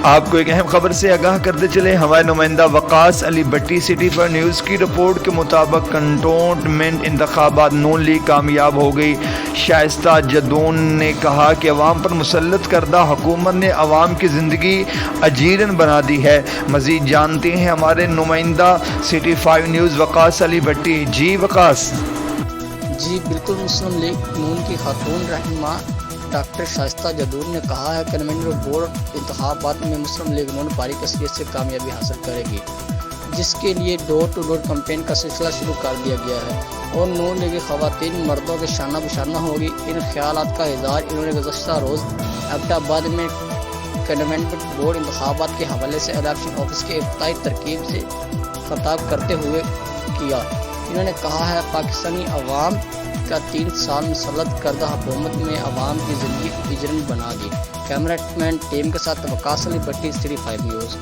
آپ کو ایک اہم خبر سے آگاہ کرتے چلے، ہمارے نمائندہ وقاص علی بٹی سٹی پر نیوز کی رپورٹ کے مطابق کنٹونمنٹ انتخابات نون لیگ کامیاب ہو گئی۔ شائستہ جدون نے کہا کہ عوام پر مسلط کردہ حکومت نے عوام کی زندگی اجیرن بنا دی ہے۔ مزید جانتے ہیں ہمارے نمائندہ سٹی 5 نیوز وقاص علی بٹی۔ جی وقاص۔ جی بالکل، مسلم لیگ نون کی خاتون رہنما ڈاکٹر شائستہ جدون نے کہا ہے کہ کنونر بورڈ انتخابات میں مسلم لیگ نون بھاری اکثریت سے کامیابی حاصل کرے گی، جس کے لیے ڈور ٹو ڈور کمپین کا سلسلہ شروع کر دیا گیا ہے اور نون لیگی خواتین مردوں کے شانہ بشانہ ہوگی۔ ان خیالات کا اظہار انہوں نے گزشتہ روز ایبٹ آباد میں کنونر بورڈ انتخابات کے حوالے سے الیکشن آفس کے افتتاحی تقریب سے خطاب کرتے ہوئے کیا۔ انہوں نے کہا ہے پاکستانی عوام کا 3 سال مسلط کردہ حکومت میں عوام کی زندگی اجرن بنا دی۔ کیمرہ مین ٹیم کے ساتھ وقاص علی بٹی، سٹی 5 نیوز۔